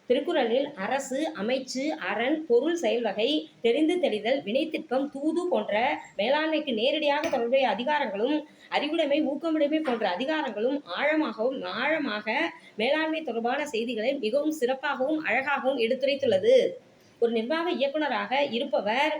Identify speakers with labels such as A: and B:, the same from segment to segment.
A: திருக்குறளில் அரசு, அமைச்சு, அரண், பொருள், செயல்வகை, தெரிந்து தெளிதல், வினைத்திட்பம், தூது போன்ற மேலாண்மைக்கு நேரடியாக தொடர்புடைய அதிகாரங்களும், அறிவுடைமை, ஊக்கமுடைமை போன்ற அதிகாரங்களும் ஆழமாக மேலாண்மை தொடர்பான செய்திகளை மிகவும் சிறப்பாகவும் அழகாகவும் எடுத்துரைத்துள்ளது. ஒரு நிர்வாக இயக்குநராக இருப்பவர்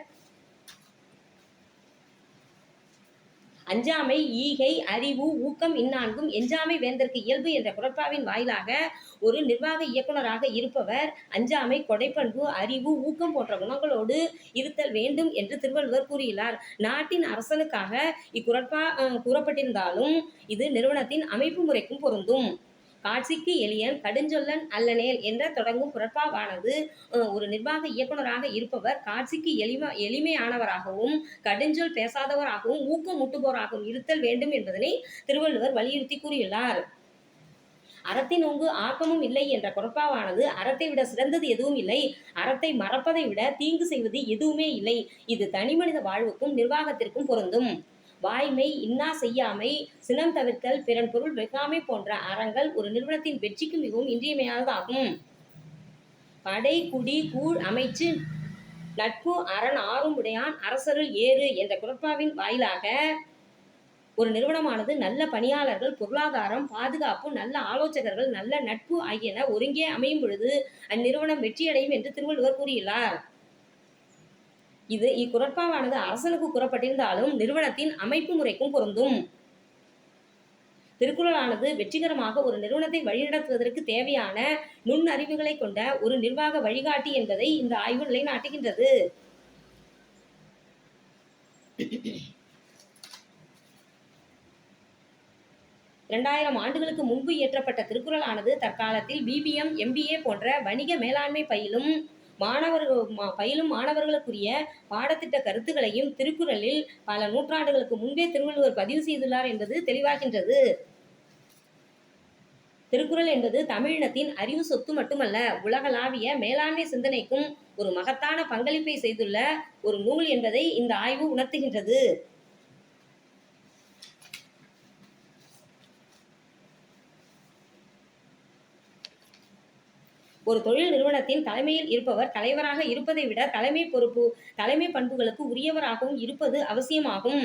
A: அஞ்சாமை, ஈகை, அறிவு, ஊக்கம் இந்நான்கும் எஞ்சாமை வேந்தற்கு இயல்பு என்ற குறட்பாவின் வாயிலாக ஒரு நிர்வாக இயக்குநராக இருப்பவர் அஞ்சாமை, கொடைப்பண்பு, அறிவு, ஊக்கம் போன்ற குணங்களோடு இருத்தல் வேண்டும் என்று திருவள்ளுவர் கூறியுள்ளார். நாட்டின் அரசனுக்காக இக்குறட்பா கூறப்பட்டிருந்தாலும் இது நிறுவனத்தின் அமைப்பு முறைக்கும் பொருந்தும். காட்சிக்கு எளியன் கடுஞ்சொல்லன் அல்லனேல் என்ற தொடங்கும் குறட்பாவானது ஒரு நிர்வாக இயக்குநராக இருப்பவர் காட்சிக்கு எளிமையானவராகவும் கடுஞ்சொல் பேசாதவராகவும் ஊக்கமூட்டுபவராகவும் இருத்தல் வேண்டும் என்பதனை திருவள்ளுவர் வலியுறுத்தி கூறியுள்ளார். அறத்தின் ஓங்கு ஆக்கமும் இல்லை என்ற குறட்பாவானது அறத்தை விட சிறந்தது எதுவும் இல்லை, அறத்தை மறப்பதை விட தீங்கு செய்வது எதுவுமே இல்லை. இது தனிமனித வாழ்வுக்கும் நிர்வாகத்திற்கும் பொருந்தும். வாய்மை, இன்னா செய்யாமை, சினம் தவிர்த்தல், பிறன் பொருள் வெகாமை போன்ற அறங்கள் ஒரு நிறுவனத்தின் வெற்றிக்கு மிகவும் இன்றியமையாததாகும். படை, குடி, கூழ், அமைச்சு, நட்பு, அரண் ஆறும் உடையான் அரசருள் ஏறு என்ற குறட்பாவின் வாயிலாக ஒரு நிறுவனமானது நல்ல பணியாளர்கள், பொருளாதாரம், பாதுகாப்பு, நல்ல ஆலோசகர்கள், நல்ல நட்பு ஆகியன ஒருங்கே அமையும் பொழுது அந்நிறுவனம் வெற்றியடையும் என்று திருவள்ளுவர் கூறியுள்ளார். இக்குறட்பாவானது அரசனுக்கு கூறப்பட்டிருந்தாலும் நிறுவனத்தின் அமைப்பு முறைக்கும் பொருந்தும். திருக்குறளானது வெற்றிகரமாக ஒரு நிறுவனத்தை வழிநடத்துவதற்கு தேவையான நுண்ணறிவுகளை கொண்ட ஒரு நிர்வாக வழிகாட்டி என்பதை இந்த ஆய்வு நிலைநாட்டுகின்றது. 2000 ஆண்டுகளுக்கு முன்பு இயற்றப்பட்ட திருக்குறளானது தற்காலத்தில் BBM, MBA போன்ற வணிக மேலாண்மை பயிலும் மாணவர்களுக்குரிய பாடத்திட்ட கருத்துக்களையும் திருக்குறளில் பல நூற்றாண்டுகளுக்கு முன்பே திருவள்ளுவர் பதிவு செய்துள்ளார் என்பது தெளிவாகின்றது. திருக்குறள் என்பது தமிழினத்தின் அறிவு சொத்து மட்டுமல்ல, உலகளாவிய மேலாண்மை சிந்தனைக்கும் ஒரு மகத்தான பங்களிப்பை செய்துள்ள ஒரு நூல் என்பதை இந்த ஆய்வு உணர்த்துகின்றது. ஒரு தொழில் நிறுவனத்தின் தலைமையில் இருப்பவர் தலைவராக இருப்பதை விட தலைமை பண்புகளுக்கு உரியவராகவும் இருப்பது அவசியமாகும்.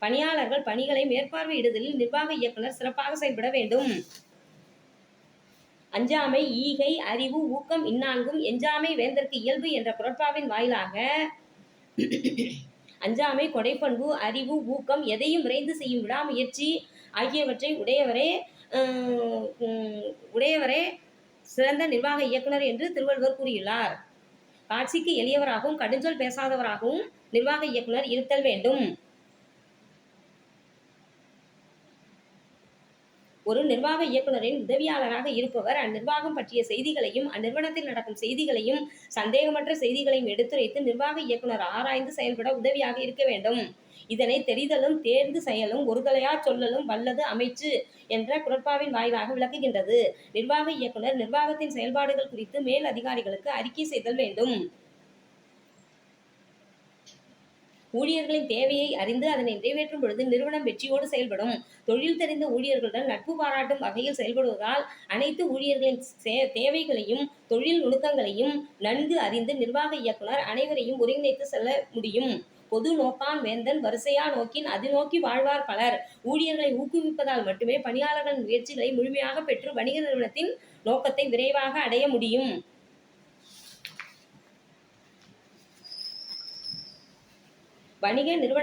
A: பணியாளர்கள் பணிகளை மேற்பார்வையிடுதலில் நிர்வாக இயக்குனர் சிறப்பாக செயல்பட வேண்டும். அஞ்சாமை, ஈகை, அறிவு, ஊக்கம் இந்நான்கும் எஞ்சாமை வேந்தற்கு இயல்பு என்ற குறட்பாவின் வாயிலாக அஞ்சாமை, கொடைப்பண்பு, அறிவு, ஊக்கம், எதையும் விரைந்து செய்யும் விடாமுயற்சி ஆகியவற்றை உடையவரே சிறந்த நிர்வாக இயக்குனர் என்று திருவள்ளுவர் கூறியுள்ளார். காட்சிக்கு எளியவராகவும் கடுஞ்சொல் பேசாதவராகவும் நிர்வாக இயக்குனர் இருத்தல் வேண்டும். ஒரு நிர்வாக இயக்குனரின் உதவியாளராக இருப்பவர் அந்நிர்வாகம் பற்றிய செய்திகளையும் அந்நிறுவனத்தில் நடக்கும் செய்திகளையும் சந்தேகமற்ற செய்திகளையும் எடுத்துரைத்து நிர்வாக இயக்குனர் ஆராய்ந்து செயல்பட உதவியாக இருக்க வேண்டும். இதனை தெரிதலும் தேர்ந்து செயலும் ஒருதலையா சொல்லலும் வல்லது அமைச்சு என்ற குறட்பாவின் வாயிலாக விளக்குகின்றது. நிர்வாக இயக்குனர் நிர்வாகத்தின் செயல்பாடுகள் குறித்து மேல் அதிகாரிகளுக்கு அறிக்கை செய்தல் வேண்டும். ஊழியர்களின் தேவையை அறிந்து அதனை நிறைவேற்றும் பொழுது நிறுவனம் வெற்றியோடு செயல்படும். தொழில் தெரிந்த ஊழியர்களுடன் நட்பு பாராட்டும் வகையில் செயல்படுவதால் அனைத்து ஊழியர்களின் தேவைகளையும் தொழில் நுணுக்கங்களையும் நன்கு அறிந்து நிர்வாக இயக்குனர் அனைவரையும் ஒருங்கிணைத்து செல்ல முடியும். பொது நோக்கான் வேந்தன் வரிசையா நோக்கின் அது நோக்கி வாழ்வார் பலர். ஊழியர்களை ஊக்குவிப்பதால் மட்டுமே பணியாளர்களின் முயற்சிகளை முழுமையாக பெற்று வணிக நிறுவனத்தின் நோக்கத்தை விரைவாக அடைய முடியும். வணிக நிறுவன